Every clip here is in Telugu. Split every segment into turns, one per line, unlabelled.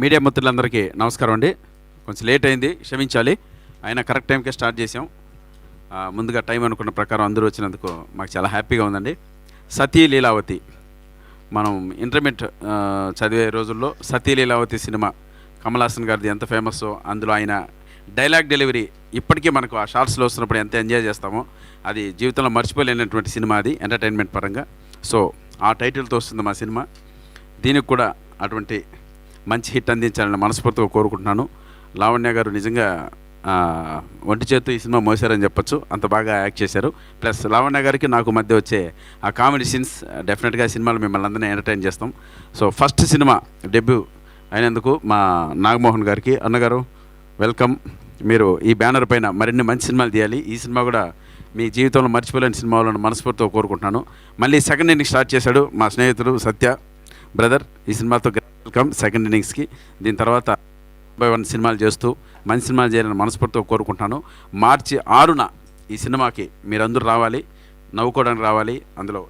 మీడియా మిత్రులందరికీ నమస్కారం అండి. కొంచెం లేట్ అయింది, క్షమించాలి. అయినా కరెక్ట్ టైంకే స్టార్ట్ చేసాం. ముందుగా టైం అనుకున్న ప్రకారం అందరూ వచ్చినందుకు మాకు చాలా హ్యాపీగా ఉందండి. సతీ లీలావతి, మనం ఇంటర్మీడియట్ చదివే రోజుల్లో సతీ లీలావతి సినిమా కమల్ హాసన్ గారిది ఎంత ఫేమస్, అందులో ఆయన డైలాగ్ డెలివరీ ఇప్పటికీ మనకు ఆ షార్ట్స్లో వస్తున్నప్పుడు ఎంత ఎంజాయ్ చేస్తామో, అది జీవితంలో మర్చిపోలేనటువంటి సినిమా అది ఎంటర్టైన్మెంట్ పరంగా. సో ఆ టైటిల్తో వస్తుంది మా సినిమా. దీనికి కూడా అటువంటి మంచి హిట్ అందించాలని మనస్ఫూర్తిగా కోరుకుంటున్నాను. లావణ్య గారు నిజంగా ఒంటి చేతు ఈ సినిమా మోసారని చెప్పొచ్చు, అంత బాగా యాక్ట్ చేశారు. ప్లస్ లావణ్య గారికి నాకు మధ్య వచ్చే ఆ కామెడీ సీన్స్ డెఫినెట్గా సినిమాలో మిమ్మల్ని అందరినీ ఎంటర్టైన్ చేస్తాం. సో ఫస్ట్ సినిమా డెబ్యూ అయినందుకు మా నాగమోహన్ గారికి, అన్నగారు వెల్కమ్. మీరు ఈ బ్యానర్ పైన మరిన్ని మంచి సినిమాలు తీయాలి. ఈ సినిమా కూడా మీ జీవితంలో మర్చిపోలేని సినిమాలను మనస్ఫూర్తిగా కోరుకుంటున్నాను. మళ్ళీ సెకండ్ ఇన్నింగ్స్ స్టార్ట్ చేశాడు మా స్నేహితుడు సత్య బ్రదర్. ఈ సినిమాతో వెల్కమ్ సెకండ్ ఇన్నింగ్స్కి. దీని తర్వాత 1 సినిమాలు చేస్తూ మంచి సినిమాలు చేయాలని మనస్ఫూర్తిగా కోరుకుంటున్నాను. మార్చి 6న ఈ సినిమాకి మీరందరూ రావాలి, నవ్వుకోవడానికి రావాలి. అందులో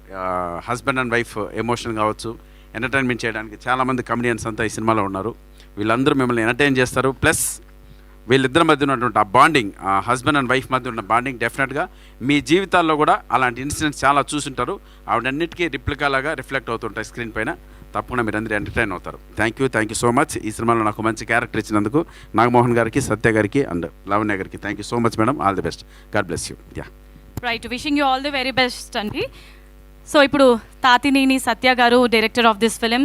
హస్బెండ్ అండ్ వైఫ్ ఎమోషన్ కావచ్చు, ఎంటర్టైన్మెంట్ చేయడానికి చాలామంది కమెడియన్స్ అంతా ఈ సినిమాలో ఉన్నారు. వీళ్ళందరూ మిమ్మల్ని ఎంటర్టైన్ చేస్తారు. ప్లస్ వీళ్ళిద్దరి మధ్య ఉన్నటువంటి ఆ బాండింగ్, ఆ హస్బెండ్ అండ్ వైఫ్ మధ్య ఉన్న బాండింగ్ డెఫినెట్గా మీ జీవితాల్లో కూడా అలాంటి ఇన్సిడెంట్స్ చాలా చూసుంటారు. ఆవిడన్నిటికీ రిప్లికాలాగా రిఫ్లెక్ట్ అవుతుంటాయి స్క్రీన్ పైన. తప్పకుండా మీరు అందరూ ఎంటర్టైన్ అవుతారు. Thank you so much. ఈ సినిమాలో నాకు మంచి క్యారెక్టర్ ఇచ్చినందుకు నాగమోహన్ గారికి, సత్య గారికి అండ్ లావణ్య గారికి thank you so much madam. All the best. God bless you.
Right, wishing you all the very best అండి. సో ఇప్పుడు తాతినేని సత్య గారు, డైరెక్టర్ ఆఫ్ దిస్ ఫిలిం.